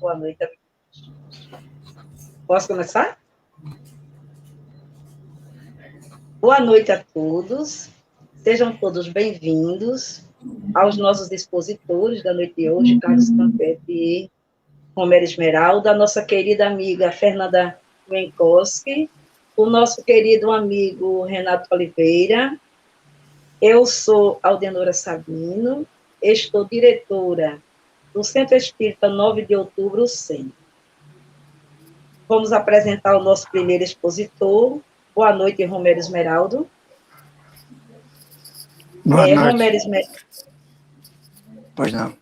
Boa noite a todos. Posso começar? Boa noite a todos. Sejam todos bem-vindos aos nossos expositores da noite de hoje, Carlos Campete e Romero Esmeralda, a nossa querida amiga Fernanda Wenkowski, o nosso querido amigo Renato Oliveira. Eu sou Aldenora Sabino, estou diretora do Centro Espírita 9 de Outubro, SEM. Vamos apresentar o nosso primeiro expositor. Boa noite, Romero Esmeraldo. Boa noite. Pois não.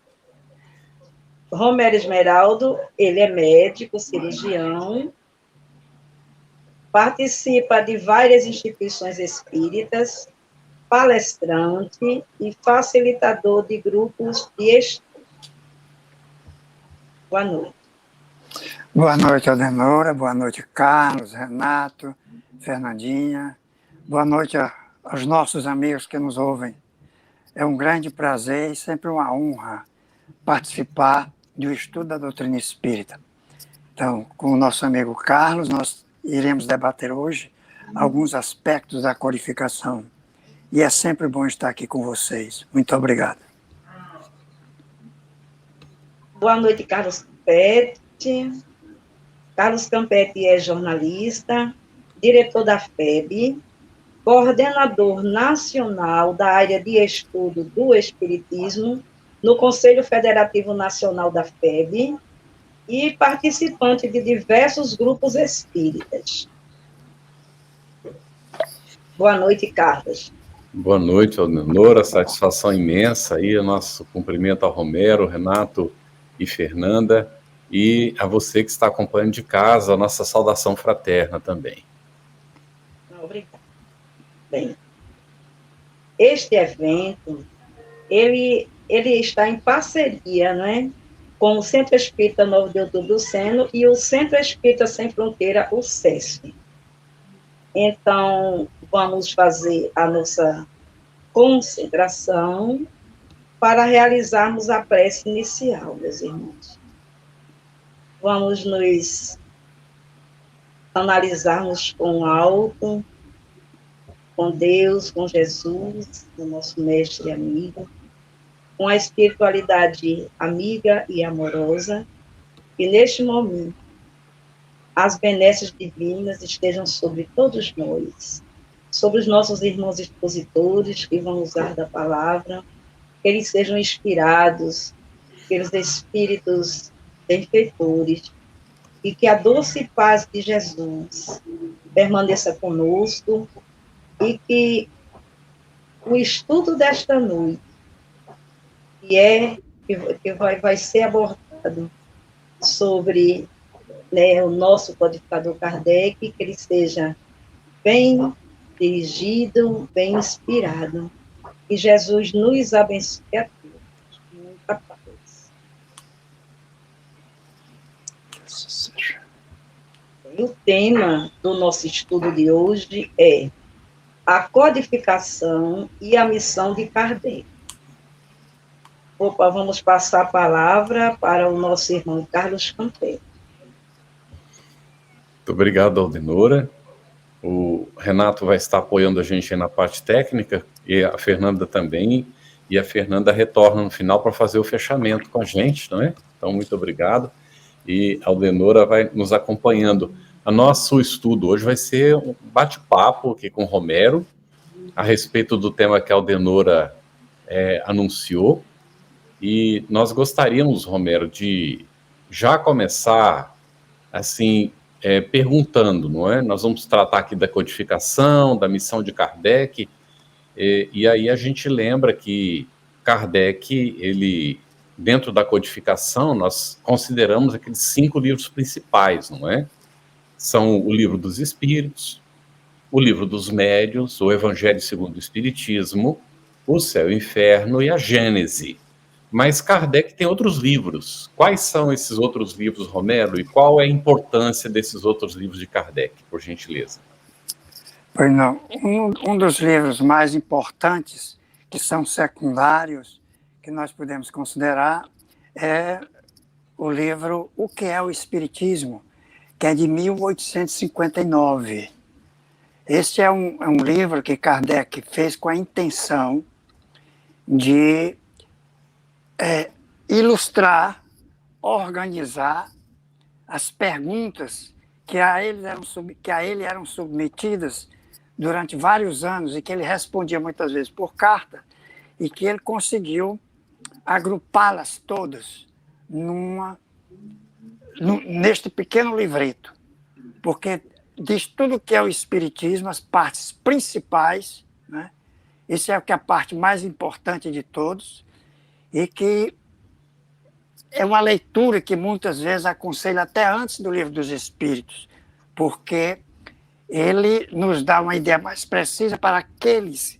Romero Esmeraldo, ele é médico, cirurgião, participa de várias instituições espíritas, palestrante e facilitador de grupos de estudo. Boa noite. Boa noite, Aldenora. Boa noite, Carlos, Renato, Fernandinha. Boa noite aos nossos amigos que nos ouvem. É um grande prazer e sempre uma honra participar do estudo da doutrina espírita. Então, com o nosso amigo Carlos, nós iremos debater hoje alguns aspectos da codificação. E é sempre bom estar aqui com vocês. Muito obrigado. Boa noite, Carlos Campete. Carlos Campete é jornalista, diretor da FEB, coordenador nacional da área de estudo do Espiritismo no Conselho Federativo Nacional da FEB e participante de diversos grupos espíritas. Boa noite, Carlos. Boa noite, Aldenora. Satisfação imensa aí, o nosso cumprimento ao Romero, Renato e Fernanda, e a você que está acompanhando de casa, a nossa saudação fraterna também. Obrigada. Bem, este evento, ele está em parceria, né, com o Centro Espírita 9 de Outubro do Seno e o Centro Espírita Sem Fronteira, o SESC. Então, vamos fazer a nossa concentração para realizarmos a prece inicial, meus irmãos. Vamos nos analisarmos com o alto, com Deus, com Jesus, o nosso mestre e amigo, com a espiritualidade amiga e amorosa, e neste momento as benesses divinas estejam sobre todos nós, sobre os nossos irmãos expositores que vão usar da palavra, que eles sejam inspirados pelos espíritos benfeitores, e que a doce paz de Jesus permaneça conosco, e que o estudo desta noite, que vai ser abordado sobre, né, o nosso codificador Kardec, que ele seja bem dirigido, bem inspirado. Que Jesus nos abençoe a todos. Muita paz. E o tema do nosso estudo de hoje é a codificação e a missão de Kardec. Vamos passar a palavra para o nosso irmão Carlos Campete. Muito obrigado, Aldenora. O Renato vai estar apoiando a gente aí na parte técnica, e a Fernanda também, e a Fernanda retorna no final para fazer o fechamento com a gente, não é? Então, muito obrigado. E a Aldenora vai nos acompanhando. O nosso estudo hoje vai ser um bate-papo aqui com o Romero, a respeito do tema que a Aldenora anunciou, e nós gostaríamos, Romero, de já começar, assim, perguntando, não é? Nós vamos tratar aqui da codificação, da missão de Kardec, e aí a gente lembra que Kardec, ele, dentro da codificação, nós consideramos aqueles 5 livros principais, não é? São o Livro dos Espíritos, o Livro dos Médiuns, o Evangelho segundo o Espiritismo, o Céu e o Inferno e a Gênese. Mas Kardec tem outros livros. Quais são esses outros livros, Romero? E qual é a importância desses outros livros de Kardec, por gentileza? Pois não. Um dos livros mais importantes, que são secundários, que nós podemos considerar, é o livro O que é o Espiritismo, que é de 1859. Este é um livro que Kardec fez com a intenção de ilustrar, organizar as perguntas que a ele eram submetidas durante vários anos e que ele respondia muitas vezes por carta, e que ele conseguiu agrupá-las todas neste pequeno livreto, porque diz tudo o que é o Espiritismo, as partes principais, né? Isso é o que é a parte mais importante de todos, e que é uma leitura que muitas vezes aconselho até antes do Livro dos Espíritos, porque ele nos dá uma ideia mais precisa para aqueles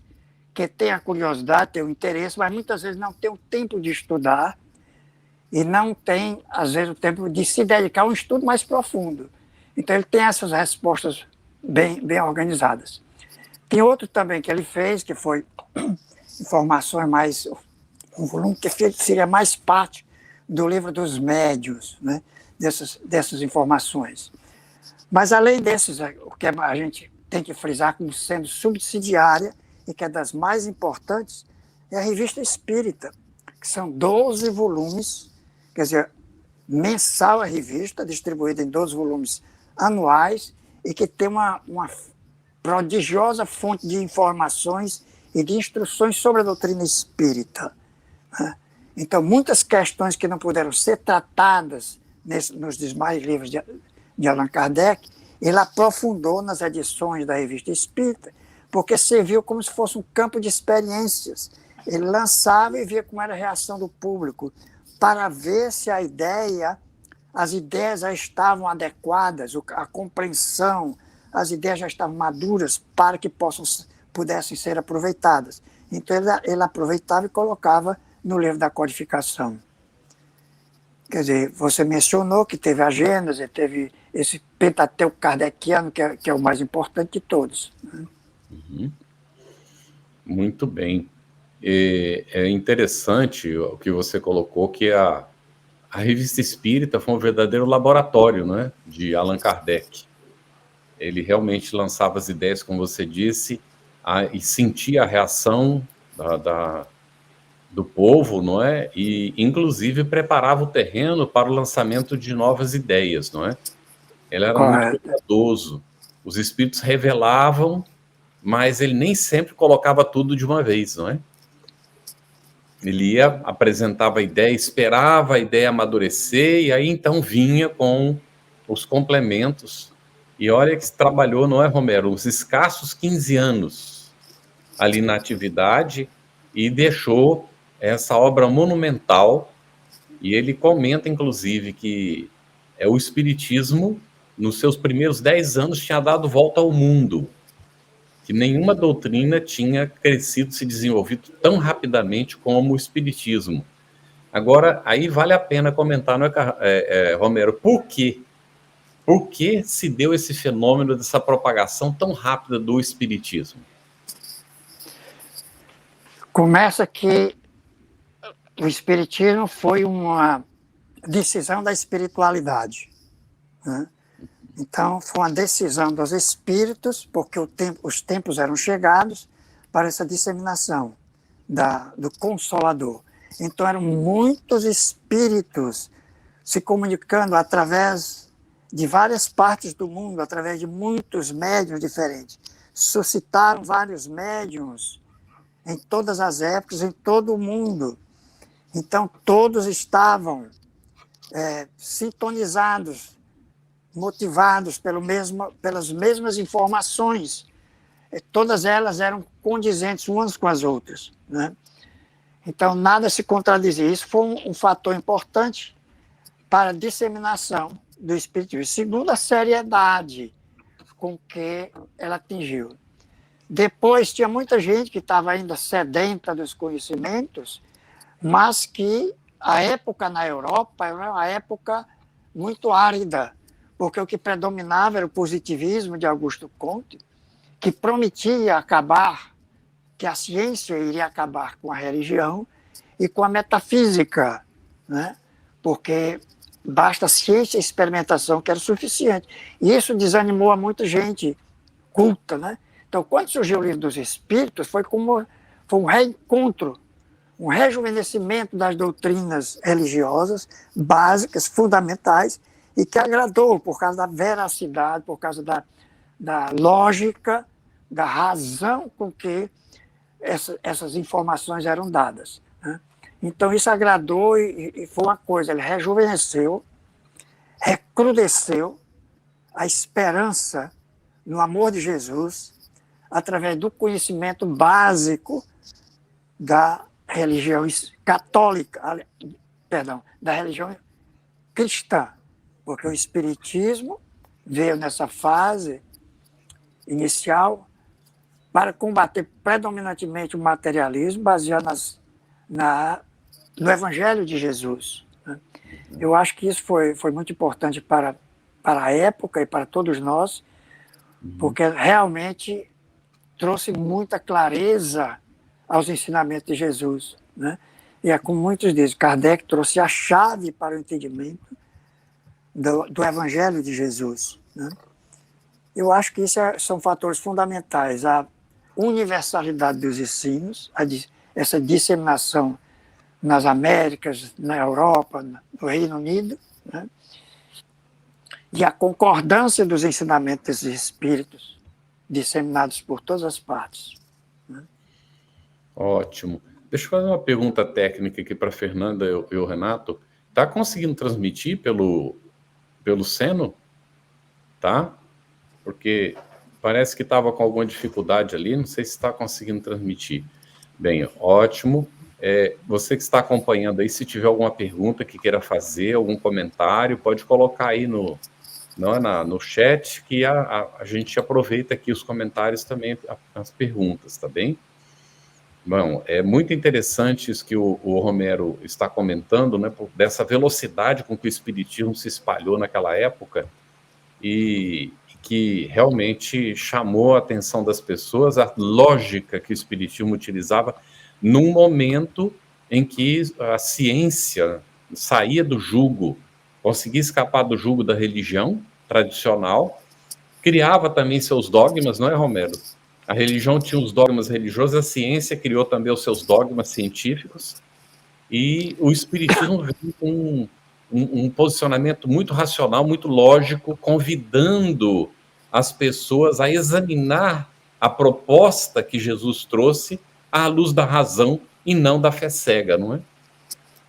que têm a curiosidade, têm o interesse, mas muitas vezes não têm o tempo de estudar e não têm, às vezes, o tempo de se dedicar a um estudo mais profundo. Então, ele tem essas respostas bem organizadas. Tem outro também que ele fez, que foi informações mais... um volume que seria mais parte do Livro dos Médiuns, né? dessas informações. Mas, além desses, o que a gente tem que frisar como sendo subsidiária e que é das mais importantes, é a Revista Espírita, que são 12 volumes, quer dizer, mensal a revista, distribuída em 12 volumes anuais, e que tem uma prodigiosa fonte de informações e de instruções sobre a doutrina espírita. Então, muitas questões que não puderam ser tratadas nos demais livros de Allan Kardec, ele aprofundou nas edições da Revista Espírita, porque serviu como se fosse um campo de experiências. Ele lançava e via como era a reação do público, para ver se as ideias já estavam adequadas, a compreensão, as ideias já estavam maduras para que pudessem ser aproveitadas. Então, ele aproveitava e colocava no livro da codificação. Quer dizer, você mencionou que teve a Gênese, teve esse Pentateuco kardeciano, que é o mais importante de todos. Uhum. Muito bem. É interessante o que você colocou, que a Revista Espírita foi um verdadeiro laboratório, né, de Allan Kardec. Ele realmente lançava as ideias, como você disse, e sentia a reação do povo, não é? E, inclusive, preparava o terreno para o lançamento de novas ideias, não é? Ele era muito cuidadoso. Os espíritos revelavam, mas ele nem sempre colocava tudo de uma vez, não é? Ele apresentava a ideia, esperava a ideia amadurecer, e aí então vinha com os complementos. E olha que se trabalhou, não é, Romero? Os escassos 15 anos ali na atividade, e deixou essa obra monumental. E ele comenta, inclusive, que o Espiritismo, nos seus primeiros 10 anos, tinha dado volta ao mundo, que nenhuma doutrina tinha crescido, se desenvolvido tão rapidamente como o Espiritismo. Agora, aí vale a pena comentar, não é, Romero, por quê? Por que se deu esse fenômeno dessa propagação tão rápida do Espiritismo? Começa que o Espiritismo foi uma decisão da espiritualidade, né? Então, foi uma decisão dos espíritos, porque os tempos eram chegados para essa disseminação do Consolador. Então, eram muitos espíritos se comunicando através de várias partes do mundo, através de muitos médiuns diferentes. Suscitaram vários médiuns em todas as épocas, em todo o mundo. Então, todos estavam sintonizados, motivados pelas mesmas informações. Todas elas eram condizentes umas com as outras, né? Então, nada se contradizia. Isso foi um fator importante para a disseminação do Espiritismo. Segundo, a seriedade com que ela atingiu. Depois, tinha muita gente que estava ainda sedenta dos conhecimentos, mas que a época na Europa era uma época muito árida, porque o que predominava era o positivismo de Augusto Comte, que prometia que a ciência iria acabar com a religião e com a metafísica, né? Porque basta a ciência e experimentação, que era suficiente. E isso desanimou a muita gente culta, né? Então, quando surgiu o Livro dos Espíritos, foi um reencontro, um rejuvenescimento das doutrinas religiosas básicas, fundamentais, e que agradou por causa da veracidade, por causa da lógica, da razão com que essas informações eram dadas, né? Então, isso agradou e foi uma coisa, ele rejuvenesceu, recrudesceu a esperança no amor de Jesus através do conhecimento básico da religião católica, perdão, da religião cristã, porque o Espiritismo veio nessa fase inicial para combater predominantemente o materialismo baseado no Evangelho de Jesus, né? Eu acho que isso foi muito importante para a época e para todos nós, porque realmente trouxe muita clareza aos ensinamentos de Jesus, né? E é como muitos dizem, Kardec trouxe a chave para o entendimento do Evangelho de Jesus, né? Eu acho que isso são fatores fundamentais, a universalidade dos ensinos, essa disseminação nas Américas, na Europa, no Reino Unido, né? E a concordância dos ensinamentos desses espíritos disseminados por todas as partes, né? Ótimo. Deixa eu fazer uma pergunta técnica aqui para a Fernanda e o Renato. Tá conseguindo transmitir pelo Seno? Tá? Porque parece que estava com alguma dificuldade ali, não sei se está conseguindo transmitir. Bem, ótimo. Você que está acompanhando aí, se tiver alguma pergunta que queira fazer, algum comentário, pode colocar aí no chat, que a gente aproveita aqui os comentários também, as perguntas, tá bem? Bom, é muito interessante isso que o Romero está comentando, né, dessa velocidade com que o Espiritismo se espalhou naquela época e que realmente chamou a atenção das pessoas, a lógica que o Espiritismo utilizava num momento em que a ciência saía do jugo, conseguia escapar do jugo da religião tradicional, criava também seus dogmas, não é, Romero? A religião tinha os dogmas religiosos, a ciência criou também os seus dogmas científicos, e o Espiritismo veio com um posicionamento muito racional, muito lógico, convidando as pessoas a examinar a proposta que Jesus trouxe à luz da razão e não da fé cega, não é?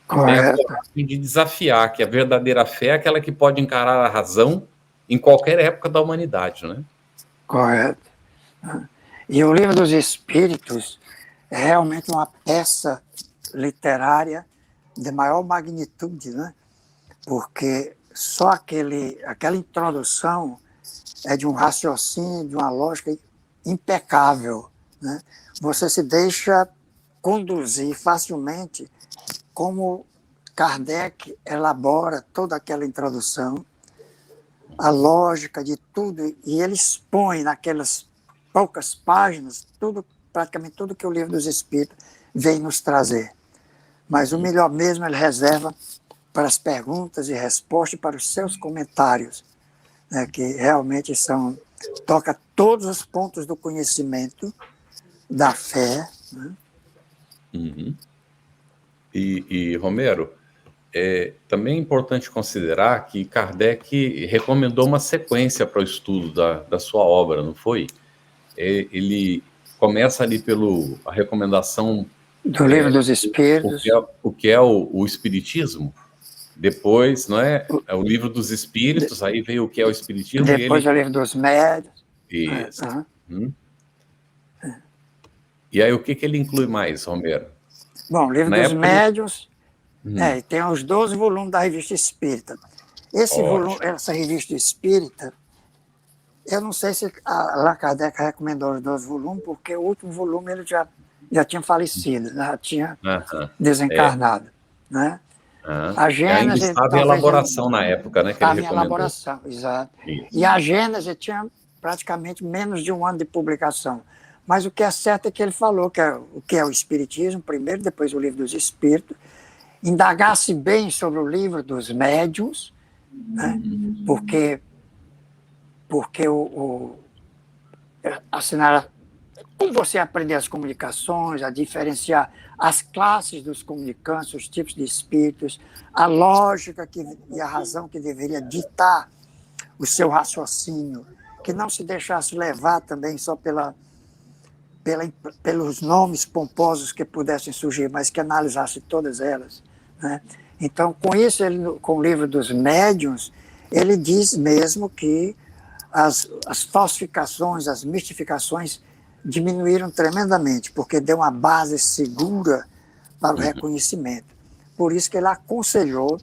Tem a coragem de desafiar que a verdadeira fé é aquela que pode encarar a razão em qualquer época da humanidade, não é? Correto. E o Livro dos Espíritos é realmente uma peça literária de maior magnitude, né? Porque só aquela introdução é de um raciocínio, de uma lógica impecável, né? Você se deixa conduzir facilmente como Kardec elabora toda aquela introdução, a lógica de tudo, e ele expõe naquelas poucas páginas praticamente tudo que o Livro dos Espíritos vem nos trazer. Mas o melhor mesmo ele reserva para as perguntas e respostas, para os seus comentários, né, que realmente toca todos os pontos do conhecimento, da fé, né? Uhum. E Romero, também é importante considerar que Kardec recomendou uma sequência para o estudo da sua obra, não foi? Ele começa ali a recomendação do Livro dos Espíritos, o que é o Espiritismo. Depois, não é o Livro dos Espíritos, aí veio o que é o Espiritismo. Depois o Livro dos Médiuns. Isso. E aí o que ele inclui mais, Romero? Bom, o Livro dos Médiuns, tem os 12 volumes da Revista Espírita. Essa Revista Espírita, eu não sei se Allan Kardec recomendou os 12 volumes, porque o último volume ele já tinha falecido, já tinha desencarnado, né? A Gênese, ainda estava em elaboração na época, né? Estava em elaboração, exato. Isso. E a Gênese tinha praticamente menos de um ano de publicação. Mas o que é certo é que ele falou que o que é o Espiritismo, primeiro, depois o Livro dos Espíritos, indagasse bem sobre o livro dos médiuns, né? Porque assinar, como você aprender as comunicações, a diferenciar as classes dos comunicantes, os tipos de espíritos, a lógica e a razão que deveria ditar o seu raciocínio, que não se deixasse levar também só pelos nomes pomposos que pudessem surgir, mas que analisasse todas elas, né? Então, com isso, com o livro dos médiuns, ele diz mesmo que as falsificações, as mistificações diminuíram tremendamente, porque deu uma base segura para o reconhecimento. Por isso que ele aconselhou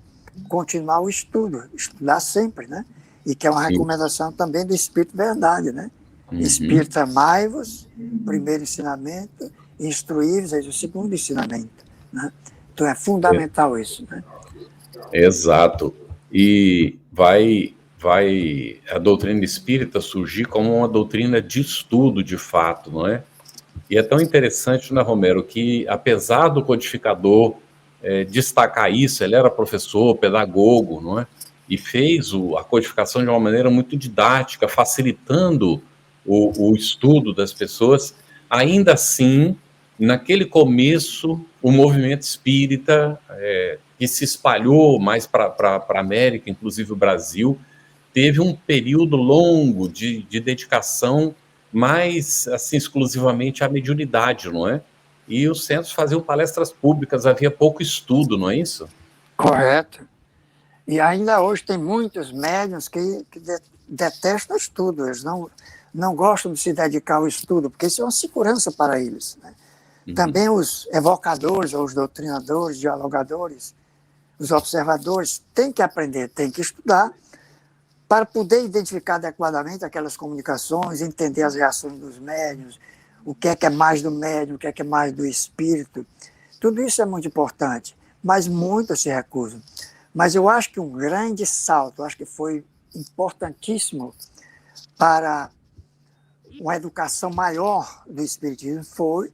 continuar o estudo, estudar sempre, né? E que é uma recomendação também do Espírito Verdade, né? Espírito, amai-vos, primeiro ensinamento, instruí-vos, o segundo ensinamento, né? Então é fundamental isso, né? Exato. E vai a doutrina espírita surgir como uma doutrina de estudo, de fato, não é? E é tão interessante, né, Romero, que apesar do codificador destacar isso, ele era professor, pedagogo, não é? E fez a codificação de uma maneira muito didática, facilitando o estudo das pessoas. Ainda assim, naquele começo, o movimento espírita, que se espalhou mais para a América, inclusive o Brasil, teve um período longo de dedicação mais, assim, exclusivamente à mediunidade, não é? E os centros faziam palestras públicas, havia pouco estudo, não é isso? Correto. E ainda hoje tem muitos médiuns que detestam o estudo, eles não gostam de se dedicar ao estudo, porque isso é uma segurança para eles, né? Também os evocadores, ou os doutrinadores, dialogadores, os observadores, têm que aprender, têm que estudar, para poder identificar adequadamente aquelas comunicações, entender as reações dos médiuns, o que é mais do médium, o que é mais do espírito. Tudo isso é muito importante, mas muitos se recusam. Mas eu acho que um grande salto, acho que foi importantíssimo para uma educação maior do espiritismo, foi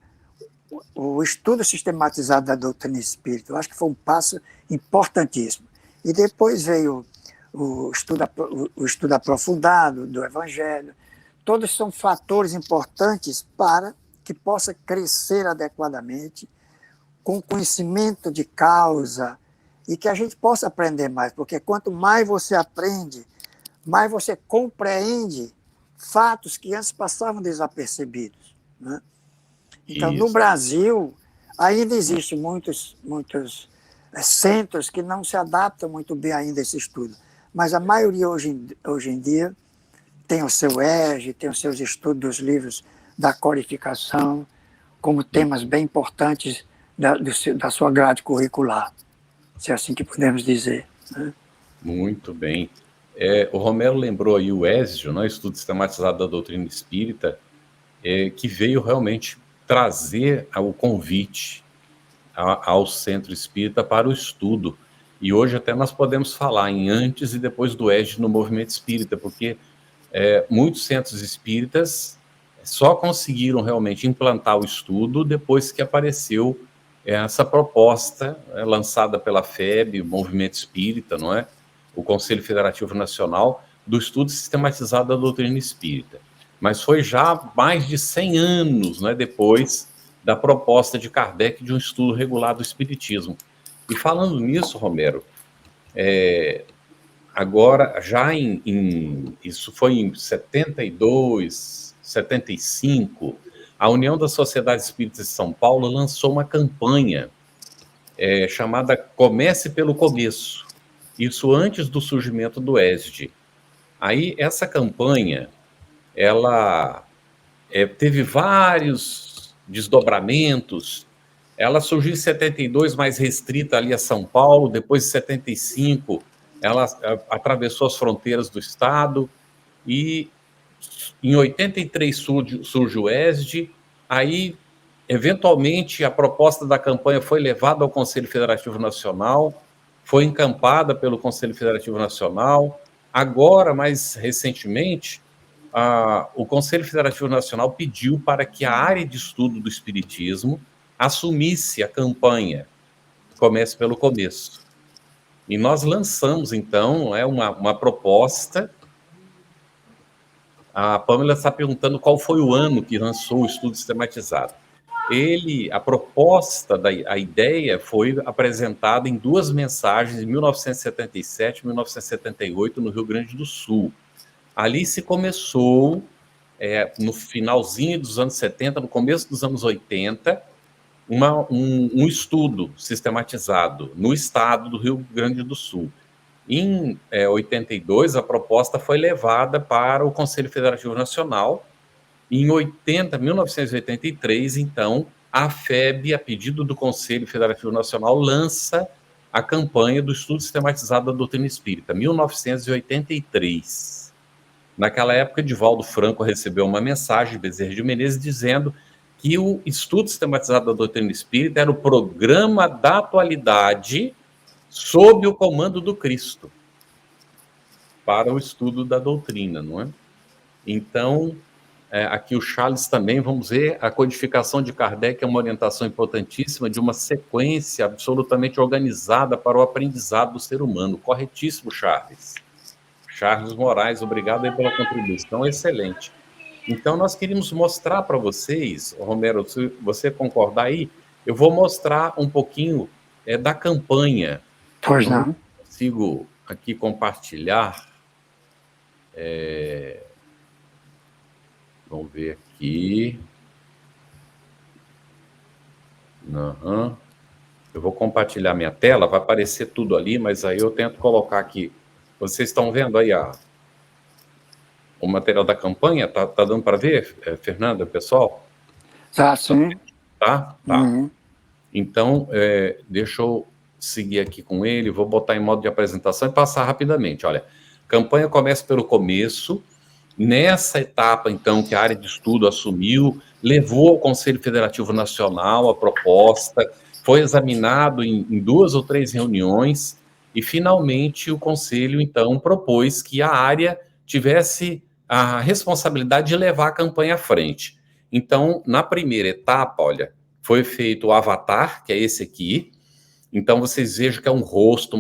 o estudo sistematizado da doutrina espírita. Eu acho que foi um passo importantíssimo. E depois veio o estudo aprofundado do Evangelho. Todos são fatores importantes para que possa crescer adequadamente, com conhecimento de causa, e que a gente possa aprender mais, porque quanto mais você aprende, mais você compreende fatos que antes passavam desapercebidos, né? Então, no Brasil, ainda existem muitos centros que não se adaptam muito bem ainda a esse estudo, mas a maioria hoje em dia tem o seu ERG, tem os seus estudos dos livros da codificação, como temas bem importantes da sua grade curricular, se é assim que podemos dizer, né? Muito bem. O Romero lembrou aí o ESDIO, né, Estudo Sistematizado da Doutrina Espírita, que veio realmente trazer o convite ao Centro Espírita para o estudo. E hoje até nós podemos falar em antes e depois do ESDIO no movimento espírita, porque muitos centros espíritas só conseguiram realmente implantar o estudo depois que apareceu essa proposta lançada pela FEB, o Movimento Espírita, não é? O Conselho Federativo Nacional, do estudo sistematizado da doutrina espírita. Mas foi já mais de 100 anos, né, depois da proposta de Kardec de um estudo regular do espiritismo. E falando nisso, Romero, agora, já isso foi em 72, 75, a União das Sociedades Espíritas de São Paulo lançou uma campanha chamada Comece pelo Começo, isso antes do surgimento do ESD. Aí, essa campanha, ela teve vários desdobramentos. Ela surgiu em 72, mais restrita ali a São Paulo, depois de 75, ela atravessou as fronteiras do Estado, e em 83 surge o ESD, aí, eventualmente, a proposta da campanha foi levada ao Conselho Federativo Nacional, foi encampada pelo Conselho Federativo Nacional. Agora, mais recentemente, o Conselho Federativo Nacional pediu para que a área de estudo do Espiritismo assumisse a campanha. comece pelo começo. E nós lançamos, então, uma proposta. A Pamela está perguntando qual foi o ano que lançou o estudo sistematizado. A proposta, a ideia foi apresentada em 2 mensagens, em 1977 e 1978, no Rio Grande do Sul. Ali se começou, no finalzinho dos anos 70, no começo dos anos 80, um estudo sistematizado no estado do Rio Grande do Sul. Em 82, a proposta foi levada para o Conselho Federativo Nacional. Em 1983, então, a FEB, a pedido do Conselho Federativo Nacional, lança a campanha do Estudo Sistematizado da Doutrina Espírita, 1983. Naquela época, Divaldo Franco recebeu uma mensagem de Bezerra de Menezes dizendo que o Estudo Sistematizado da Doutrina Espírita era o programa da atualidade sob o comando do Cristo para o estudo da doutrina, não é? Então, aqui o Charles também, vamos ver, a codificação de Kardec é uma orientação importantíssima de uma sequência absolutamente organizada para o aprendizado do ser humano. Corretíssimo, Charles. Charles Moraes, obrigado aí pela contribuição, excelente. Então, nós queríamos mostrar para vocês, Romero, se você concordar aí, eu vou mostrar um pouquinho da campanha. Pois não. Consigo aqui compartilhar. Vamos ver aqui. Uhum. Eu vou compartilhar minha tela, vai aparecer tudo ali, mas aí eu tento colocar aqui. Vocês estão vendo aí o material da campanha? Tá dando para ver, Fernanda, pessoal? Tá, sim. Tá? Tá. Uhum. Então, deixa eu seguir aqui com ele, vou botar em modo de apresentação e passar rapidamente. Olha, a campanha começa pelo começo. Nessa etapa, então, que a área de estudo assumiu, levou ao Conselho Federativo Nacional a proposta, foi examinado em 2 ou 3 reuniões, e finalmente o Conselho, então, propôs que a área tivesse a responsabilidade de levar a campanha à frente. Então, na primeira etapa, olha, foi feito o avatar, que é esse aqui. Então, vocês vejam que é um rosto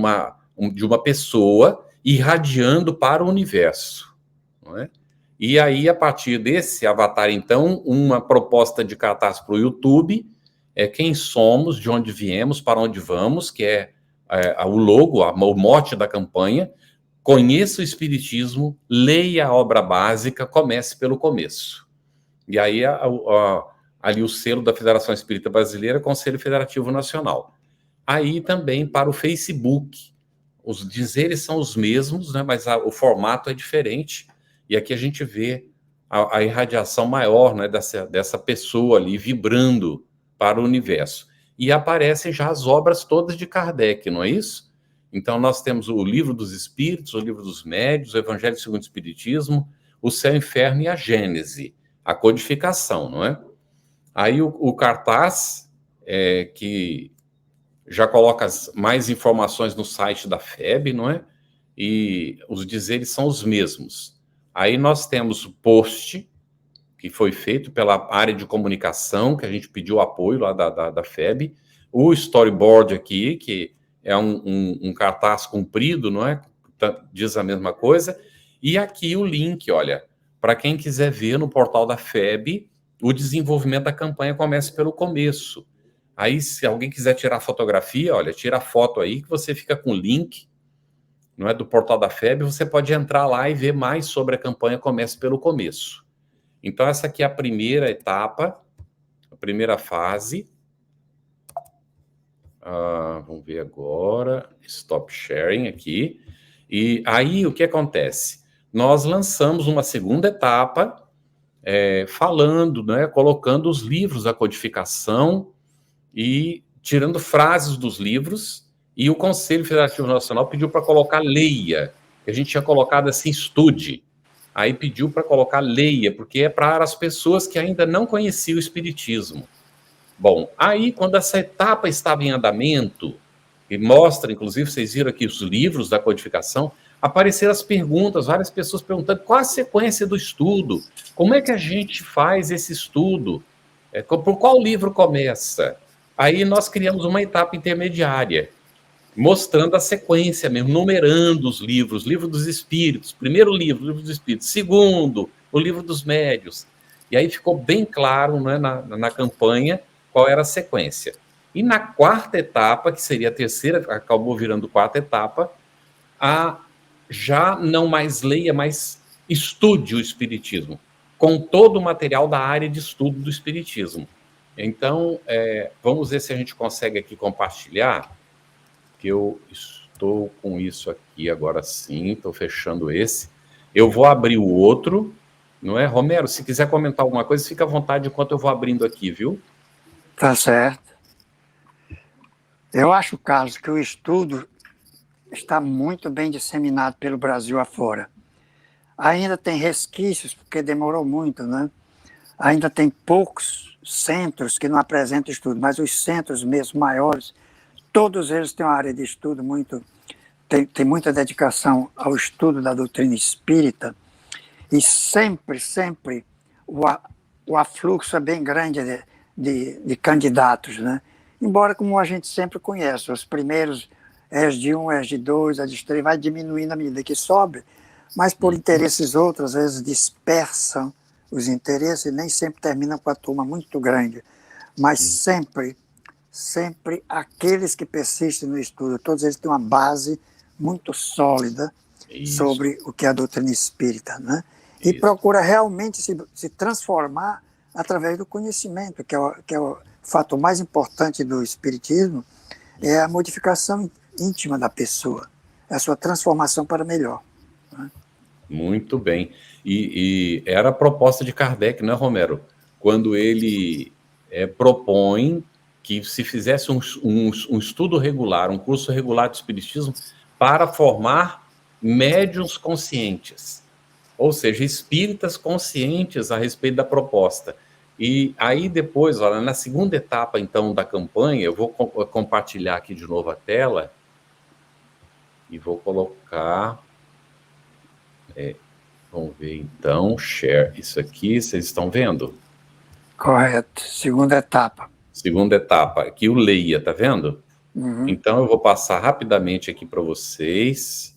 de uma pessoa irradiando para o universo, não é? E aí, a partir desse avatar, então, uma proposta de cartaz para o YouTube, quem somos, de onde viemos, para onde vamos, que é o logo, o mote da campanha. Conheça o Espiritismo, leia a obra básica, comece pelo começo. E aí, ali o selo da Federação Espírita Brasileira, Conselho Federativo Nacional. Aí também para o Facebook. Os dizeres são os mesmos, né, mas o formato é diferente. E aqui a gente vê a irradiação maior, né, dessa pessoa ali vibrando para o universo. E aparecem já as obras todas de Kardec, não é isso? Então nós temos o Livro dos Espíritos, o Livro dos Médiuns, o Evangelho segundo o Espiritismo, o Céu, Inferno e a Gênese, a codificação, não é? Aí o cartaz, que já coloca mais informações no site da FEB, não é? E os dizeres são os mesmos. Aí nós temos o post, que foi feito pela área de comunicação, que a gente pediu apoio lá da FEB, o storyboard aqui, que é um cartaz comprido, não é? Diz a mesma coisa. E aqui o link, olha, para quem quiser ver no portal da FEB, o desenvolvimento da campanha começa pelo começo. Aí, se alguém quiser tirar fotografia, olha, tira a foto aí, que você fica com o link, não é, do portal da FEB, você pode entrar lá e ver mais sobre a campanha Comece pelo Começo. Então, essa aqui é a primeira etapa, a primeira fase. Vamos ver agora, stop sharing aqui. E aí, o que acontece? Nós lançamos uma segunda etapa, falando, né, colocando os livros da codificação e tirando frases dos livros, e o Conselho Federativo Nacional pediu para colocar leia, que a gente tinha colocado assim, estude. Aí pediu para colocar leia, porque é para as pessoas que ainda não conheciam o Espiritismo. Bom, aí quando essa etapa estava em andamento, e mostra, inclusive, vocês viram aqui os livros da codificação, apareceram as perguntas, várias pessoas perguntando qual a sequência do estudo, como é que a gente faz esse estudo, por qual livro começa? Aí nós criamos uma etapa intermediária, mostrando a sequência mesmo, numerando os livros, livro dos Espíritos, primeiro livro dos Espíritos, segundo, o livro dos Médiuns. E aí ficou bem claro, né, na campanha qual era a sequência. E na quarta etapa, que seria a terceira, acabou virando quarta etapa, já não mais leia, mas estude o Espiritismo, com todo o material da área de estudo do Espiritismo. Então, vamos ver se a gente consegue aqui compartilhar, que eu estou com isso aqui agora sim, estou fechando esse. Eu vou abrir o outro, não é? Romero, se quiser comentar alguma coisa, fica à vontade enquanto eu vou abrindo aqui, viu? Tá certo. Eu acho, Carlos, que o estudo está muito bem disseminado pelo Brasil afora. Ainda tem resquícios, porque demorou muito, né? Ainda tem poucos centros que não apresentam estudo, mas os centros mesmo maiores, todos eles têm uma área de estudo tem muita dedicação ao estudo da doutrina espírita, e sempre o afluxo é bem grande de candidatos, né? Embora, como a gente sempre conhece, os primeiros ESD1, ESD2, ESD3, vai diminuindo à medida que sobe, mas por interesses outros, às vezes dispersam os interesses e nem sempre terminam com a turma muito grande. Mas sempre aqueles que persistem no estudo, todos eles têm uma base muito sólida sobre o que é a doutrina espírita, né? E procura realmente se transformar através do conhecimento, que é o fator mais importante do espiritismo, é a modificação íntima da pessoa, é a sua transformação para melhor. Né? Muito bem. E era a proposta de Kardec, né, Romero? Quando ele propõe que se fizesse um estudo regular, um curso regular de espiritismo para formar médiuns conscientes, ou seja, espíritas conscientes a respeito da proposta. E aí depois, olha, na segunda etapa, então, da campanha, eu vou compartilhar aqui de novo a tela e vou colocar... vamos ver, então, share isso aqui, vocês estão vendo? Correto, segunda etapa. Segunda etapa, aqui o leia, tá vendo? Uhum. Então, eu vou passar rapidamente aqui para vocês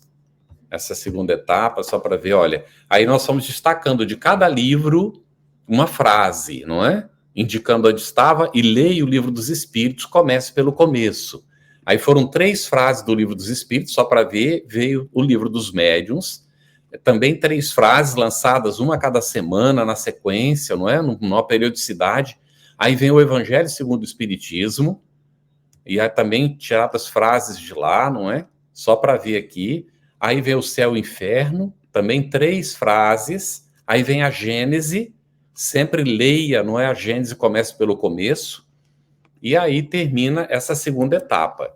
essa segunda etapa, só para ver, olha, aí nós estamos destacando de cada livro uma frase, não é? Indicando onde estava, e leia o Livro dos Espíritos, comece pelo começo. Aí foram 3 frases do Livro dos Espíritos, só para ver, veio o Livro dos Médiuns, também 3 frases lançadas, uma a cada semana, na sequência, não é? Numa periodicidade. Aí vem o Evangelho segundo o Espiritismo, e aí também tiradas frases de lá, não é? Só para ver aqui. Aí vem o Céu e o Inferno, também 3 frases. Aí vem a Gênese, sempre leia, não é? A Gênese começa pelo começo. E aí termina essa segunda etapa.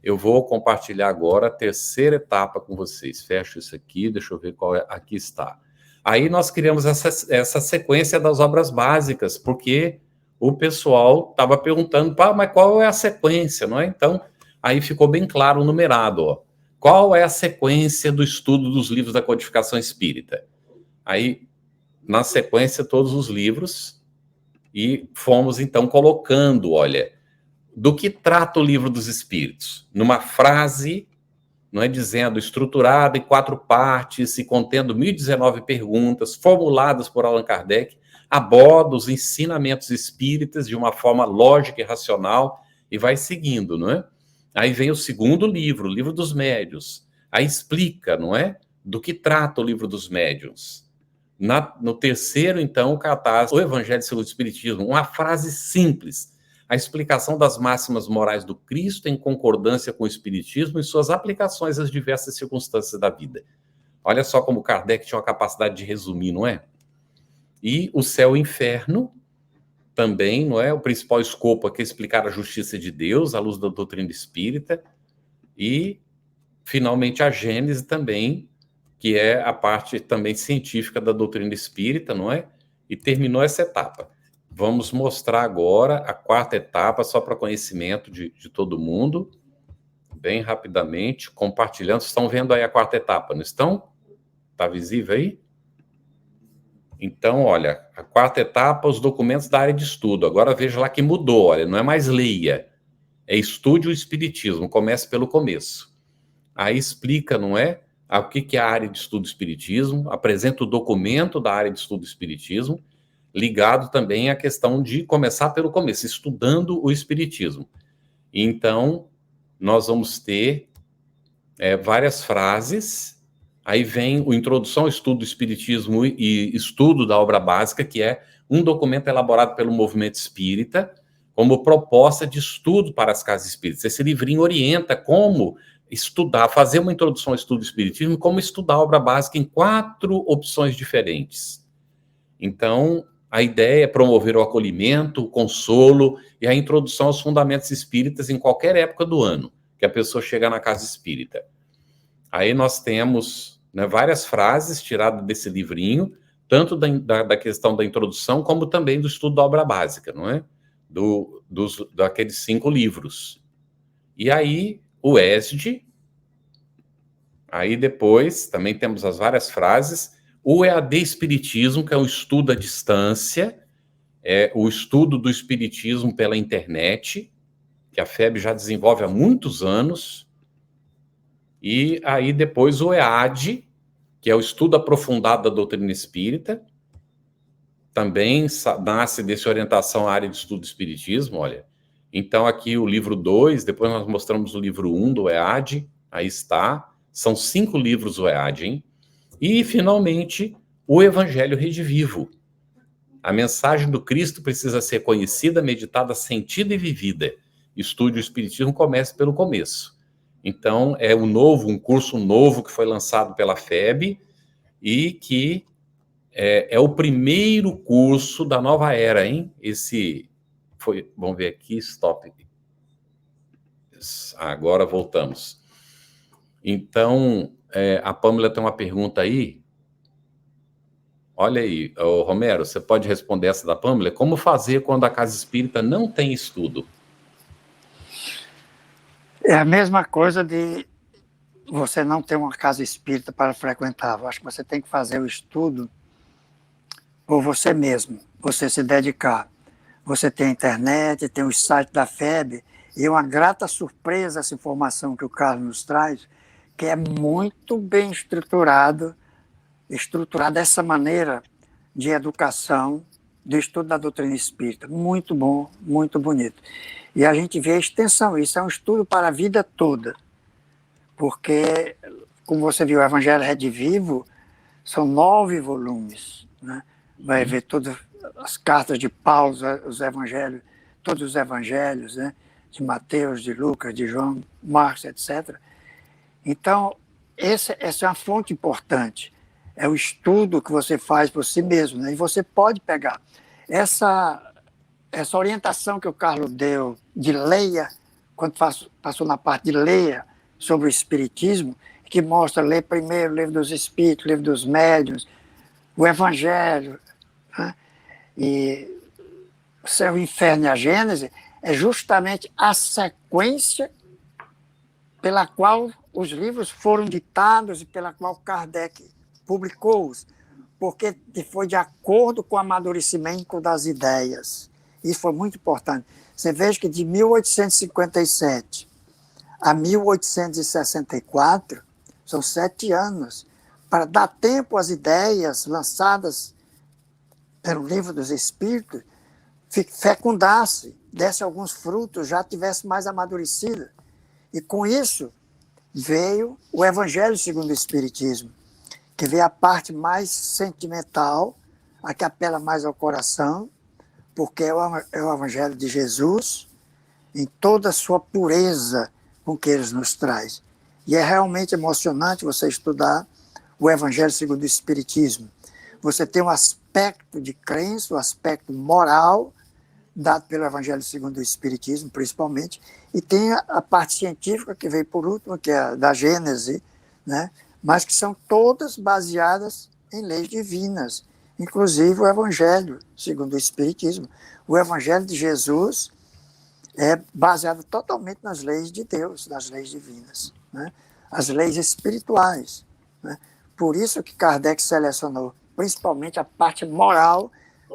Eu vou compartilhar agora a terceira etapa com vocês. Fecho isso aqui, deixa eu ver qual é. Aqui está. Aí nós criamos essa sequência das obras básicas, porque o pessoal estava perguntando, mas qual é a sequência, não é? Então, aí ficou bem claro, numerado, ó. Qual é a sequência do estudo dos livros da codificação espírita? Aí, na sequência, todos os livros, e fomos, então, colocando, olha, do que trata o Livro dos Espíritos? Numa frase, não é, dizendo, estruturada em 4 partes e contendo 1019 perguntas formuladas por Allan Kardec, aborda os ensinamentos espíritas de uma forma lógica e racional e vai seguindo, não é? Aí vem o segundo livro, o Livro dos Médiuns. Aí explica, não é? Do que trata o Livro dos Médiuns. No terceiro, então, o catálogo, o Evangelho segundo o Espiritismo, uma frase simples, a explicação das máximas morais do Cristo em concordância com o Espiritismo e suas aplicações às diversas circunstâncias da vida. Olha só como Kardec tinha uma capacidade de resumir, não é? E o Céu e o Inferno, também, não é? O principal escopo aqui é explicar a justiça de Deus à luz da doutrina espírita. E, finalmente, a Gênese também, que é a parte também científica da doutrina espírita, não é? E terminou essa etapa. Vamos mostrar agora a quarta etapa, só para conhecimento de todo mundo, bem rapidamente, compartilhando. Estão vendo aí a quarta etapa, não estão? Está visível aí? Então, olha, a quarta etapa, os documentos da área de estudo. Agora veja lá que mudou, olha, não é mais leia, é estude o Espiritismo, comece pelo começo. Aí explica, não é? O que é a área de estudo do Espiritismo, apresenta o documento da área de estudo do Espiritismo, ligado também à questão de começar pelo começo, estudando o Espiritismo. Então, nós vamos ter várias frases. Aí vem o Introdução ao Estudo do Espiritismo e Estudo da Obra Básica, que é um documento elaborado pelo Movimento Espírita como proposta de estudo para as casas espíritas. Esse livrinho orienta como estudar, fazer uma introdução ao estudo do Espiritismo, como estudar a obra básica em 4 opções diferentes. Então, a ideia é promover o acolhimento, o consolo e a introdução aos fundamentos espíritas em qualquer época do ano que a pessoa chega na casa espírita. Aí nós temos várias frases tiradas desse livrinho, tanto da questão da introdução, como também do estudo da obra básica, não é? Daqueles 5 livros. E aí, o ESD, aí depois também temos as várias frases, o EAD Espiritismo, que é o estudo à distância, é o estudo do Espiritismo pela internet, que a FEB já desenvolve há muitos anos. E aí depois o EAD, que é o estudo aprofundado da doutrina espírita, também nasce dessa orientação à área de estudo do Espiritismo, olha. Então aqui o livro 2, depois nós mostramos o livro 1 do EAD, aí está, são 5 livros o EAD, hein? E finalmente o Evangelho Redivivo. A mensagem do Cristo precisa ser conhecida, meditada, sentida e vivida. Estude o Espiritismo, comece pelo começo. Então, é um curso novo que foi lançado pela FEB e que é o primeiro curso da nova era, hein? Vamos ver aqui, stop. Agora voltamos. Então, a Pâmela tem uma pergunta aí. Olha aí, Romero, você pode responder essa da Pâmela? Como fazer quando a casa espírita não tem estudo? É a mesma coisa de você não ter uma casa espírita para frequentar. Eu acho que você tem que fazer o estudo por você mesmo, você se dedicar. Você tem a internet, tem o site da FEB, e uma grata surpresa essa informação que o Carlos nos traz, que é muito bem estruturado dessa maneira de educação, do estudo da doutrina espírita. Muito bom, muito bonito. E a gente vê a extensão, isso é um estudo para a vida toda, porque, como você viu, o Evangelho Redivivo são 9 volumes, né? Vai ver todas as cartas de Paulo, os evangelhos, todos os evangelhos, né? De Mateus, de Lucas, de João, Marcos, etc. Então, essa é uma fonte importante. É o estudo que você faz por si mesmo, né? E você pode pegar essa orientação que o Carlos deu de leia, quando passou na parte de leia sobre o Espiritismo, que mostra ler primeiro o Livro dos Espíritos, o Livro dos Médiuns, o Evangelho, né? E o Céu, o Inferno e a Gênese é justamente a sequência pela qual os livros foram ditados e pela qual Kardec publicou-os, porque foi de acordo com o amadurecimento das ideias. Isso foi muito importante. Você veja que de 1857 a 1864, são 7 anos, para dar tempo às ideias lançadas pelo Livro dos Espíritos fecundasse, desse alguns frutos, já tivesse mais amadurecido. E com isso veio o Evangelho segundo o Espiritismo, que veio a parte mais sentimental, a que apela mais ao coração, porque é o Evangelho de Jesus, em toda a sua pureza com que ele nos traz. E é realmente emocionante você estudar o Evangelho segundo o Espiritismo. Você tem um aspecto de crença, um aspecto moral, dado pelo Evangelho segundo o Espiritismo, principalmente, e tem a parte científica, que veio por último, que é a da Gênese, né? Mas que são todas baseadas em leis divinas, inclusive o Evangelho segundo o Espiritismo. O Evangelho de Jesus é baseado totalmente nas leis de Deus, nas leis divinas, né? As leis espirituais, né? Por isso que Kardec selecionou principalmente a parte moral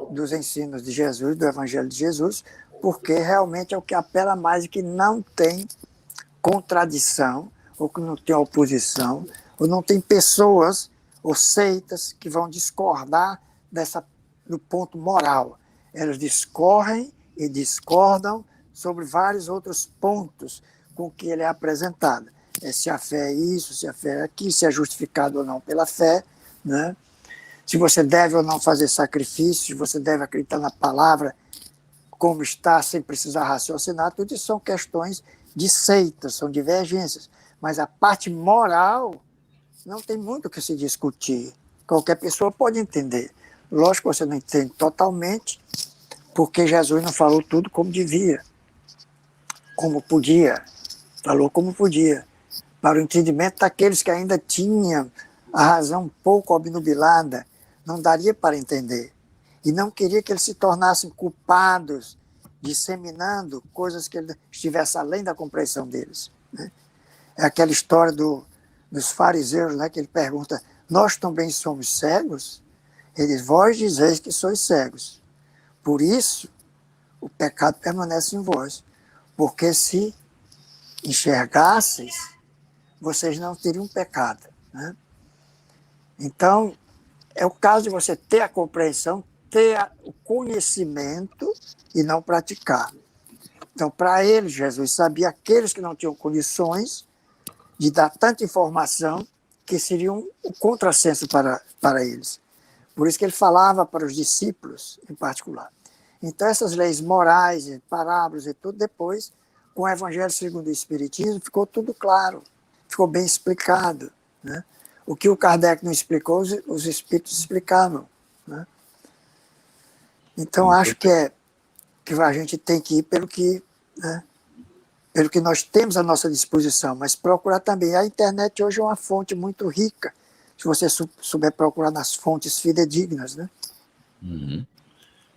dos ensinos de Jesus, do Evangelho de Jesus, porque realmente é o que apela mais e que não tem contradição, ou que não tem oposição, ou não tem pessoas ou seitas que vão discordar do ponto moral. Elas discorrem e discordam sobre vários outros pontos com que ele é apresentado. Se a fé é isso, se a fé é aquilo, se é justificado ou não pela fé, né? Se você deve ou não fazer sacrifício, se você deve acreditar na palavra como está, sem precisar raciocinar, tudo isso são questões de seitas, são divergências. Mas a parte moral não tem muito o que se discutir. Qualquer pessoa pode entender. Lógico que você não entende totalmente, porque Jesus não falou tudo como devia, como podia. Falou como podia. Para o entendimento daqueles que ainda tinham a razão um pouco obnubilada, não daria para entender. E não queria que eles se tornassem culpados, disseminando coisas que estivessem além da compreensão deles, né? É aquela história dos fariseus, né, que ele pergunta, nós também somos cegos? Ele diz, vós dizeis que sois cegos. Por isso, o pecado permanece em vós. Porque se enxergasseis, vocês não teriam pecado, né? Então, é o caso de você ter a compreensão, ter o conhecimento e não praticar. Então, para ele, Jesus sabia aqueles que não tinham condições de dar tanta informação que seriam o contrassenso para eles. Por isso que ele falava para os discípulos, em particular. Então, essas leis morais, parábolas e tudo, depois, com o Evangelho segundo o Espiritismo, ficou tudo claro, ficou bem explicado, né? O que o Kardec não explicou, os espíritos explicavam, né? Então, acho que a gente tem que ir pelo que, né, pelo que nós temos à nossa disposição, mas procurar também. A internet hoje é uma fonte muito rica, se você souber procurar nas fontes fidedignas, né? Uhum.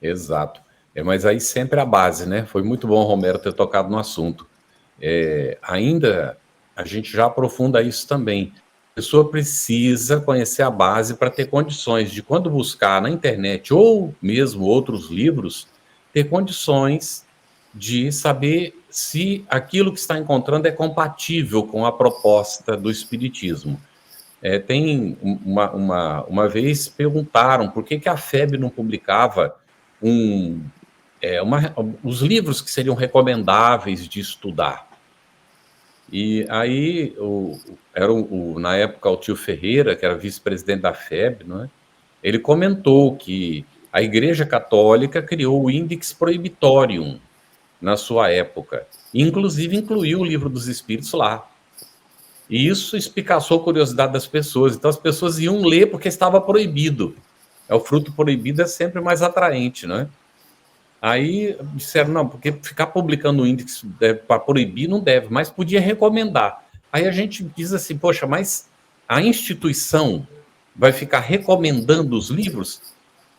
Exato. Mas aí sempre a base, né? Foi muito bom o Romero ter tocado no assunto. Ainda a gente já aprofunda isso também. A pessoa precisa conhecer a base para ter condições de, quando buscar na internet ou mesmo outros livros, ter condições de saber se aquilo que está encontrando é compatível com a proposta do Espiritismo. Tem uma vez perguntaram por que a FEB não publicava os livros que seriam recomendáveis de estudar. E aí, na época, o tio Ferreira, que era vice-presidente da FEB, não é? Ele comentou que a Igreja Católica criou o Index Prohibitorium na sua época, inclusive incluiu o Livro dos Espíritos lá. E isso espicaçou a curiosidade das pessoas. Então, as pessoas iam ler porque estava proibido. O fruto proibido é sempre mais atraente, não é? Aí disseram, não, porque ficar publicando o índice para proibir não deve, mas podia recomendar. Aí a gente diz assim, poxa, mas a instituição vai ficar recomendando os livros?